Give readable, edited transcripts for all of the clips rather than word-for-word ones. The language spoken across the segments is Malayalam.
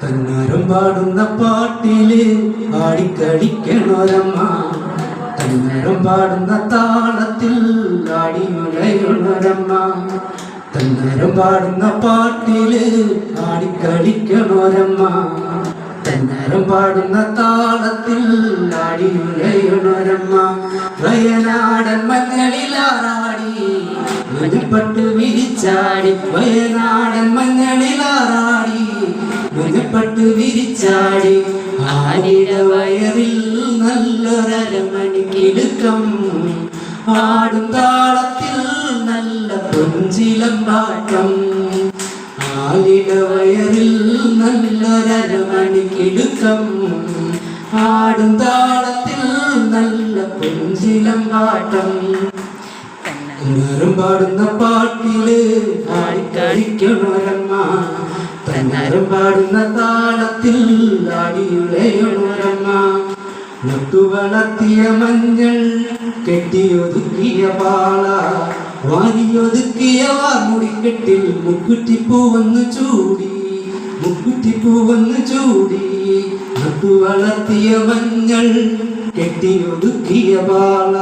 തന്നാരം പാടുന്ന പാട്ടില് ആടിക്കളിക്കണോരമ്മ, തന്നാരം പാടുന്ന താളത്തിൽ ആടിയുലയുണരമ്മ. തന്നാരം പാടുന്ന പാട്ടില് ആടിക്കളിക്കണോരമ്മ, തന്നാരം പാടുന്ന താളത്തിൽ ആടിയുലയുണരമ്മ. വയനാടൻ മഞ്ഞളിലാറാടി മഞ്ഞപ്പട്ട് വിരിച്ചാടി, വയനാടൻ മഞ്ഞളിലാറാടി മഞ്ഞപ്പട്ട് വിരിച്ചാടി. ആടിയുടെ വയറിൽ നല്ലൊരമണിക്കിടുക്കം, ആടും താളത്തിൽ നല്ല പൊഞ്ചിലമ്പാട്ടം. ആടിയുടെ വയറിൽ നല്ലൊരമണിക്കിടുക്കം, ആടും താളത്തിൽ നല്ല പൊഞ്ചിലമ്പാട്ടം. തന്നാരം പാടുന്ന പാട്ടില് ആടിക്കളിക്കണോരമ്മ, തന്നാരം പാടുന്ന താളത്തിൽ ആടിയുലയുണരമ്മ. നട്ടുവളർത്തിയ മഞ്ഞൾ കെട്ടിയൊതുക്കിയ പാള, വാരിയൊതുക്കിയ വാർമുടിക്കെട്ടിൽ മുക്കുറ്റിപ്പൂവന്ന് ചൂടി, മുക്കുറ്റിപ്പൂവന്ന് ചൂടി. നട്ടുവളർത്തിയ മഞ്ഞൾ കെട്ടിയൊതുക്കിയ പാള,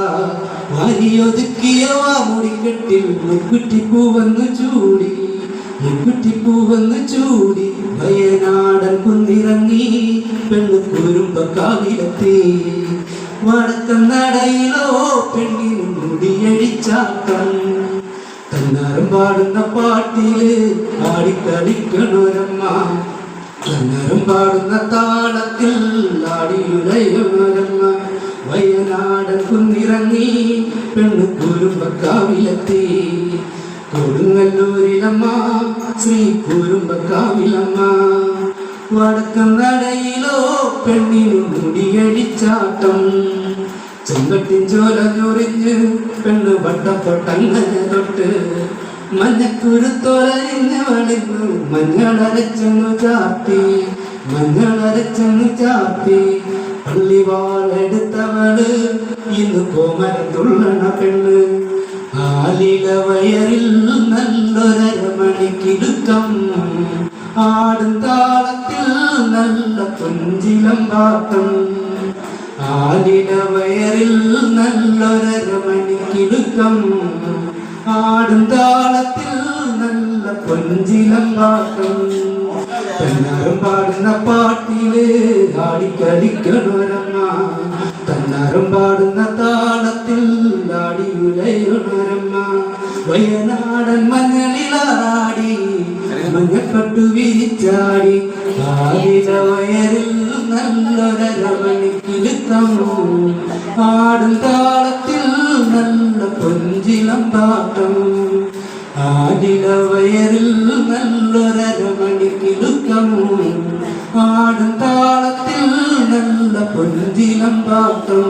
വാരിയൊതുക്കിയ വാർമുടിക്കെട്ടിൽ മുക്കുറ്റിപ്പൂവന്ന് ചൂടി, മുക്കുറ്റിപ്പൂവന്ന് ചൂടി. വയനാടൻ കുന്നിറങ്ങി പെണ്ണ് കുരുമ്പക്കാവിലെത്തി, വടക്കൻ നടയിലോ പെണ്ണിന് മുടിയഴിച്ചാട്ടം. തന്നാരം പാടുന്ന പാട്ടില് ആടിക്കളിക്കണോരമ്മ, തന്നാരം പാടുന്ന താളത്തിൽ ആടിയുലയുണരമ്മ. വയനാടൻ കുന്നിറങ്ങി പെണ്ണ് കുരുമ്പക്കാവിലെത്തി, കൊടുങ്ങല്ലൂരിലമ്മ ശ്രീ കുരുമ്പക്കാവിലമ്മ. വടക്കൻ നടയിലോ പെണ്ണിനു മുടിയടിച്ചാട്ടം. ചെങ്കട്ടിൻ ചോല ചൊറിഞ്ഞ് പെണ്ണ് വട്ടപ്പൊട്ടങ്ങനെ തൊട്ട്, മഞ്ഞക്കുരുത്തോലരിഞ്ഞ് വളിന്നു മഞ്ഞളരച്ചെന്നു ചാർത്തി, മഞ്ഞളരച്ചെന്നു ചാർത്തി. പള്ളിവാളെടുത്തവള് ഇന്ന് കോമരം തുള്ളണ പെണ്ണ്. ആലില വയറിൽ നല്ലൊരമണിക്കിടുക്കം, ആടും താളത്തിൽ നല്ല പൊഞ്ചിലമ്പാട്ടം. ആലില വയറിൽ നല്ലൊരമണിക്കിടുക്കം, ആടും താളത്തിൽ നല്ല പൊഞ്ചിലമ്പാട്ടം. തന്നാരം പാടുന്ന പാട്ടില് ആടിക്കളിക്കണോരമ്മ, തന്നാരം പാടുന്ന താളത്തിൽ ആടിയുലയുണരമ്മ. വയനാടൻ മഞ്ഞളിലാറാടി മഞ്ഞപ്പട്ടു വിരിച്ചാടി, ആടിയ വയറിൽ നല്ലൊരമണിക്കിടുക്കം, ആടും താളത്തിൽ നല്ല പൊഞ്ചിലമ്പാട്ടം. ആടിയ വയറിൽ നല്ലൊരമണിക്കിടുക്കം, ആടും താളത്തിൽ നല്ല പൊഞ്ചിലമ്പാട്ടം.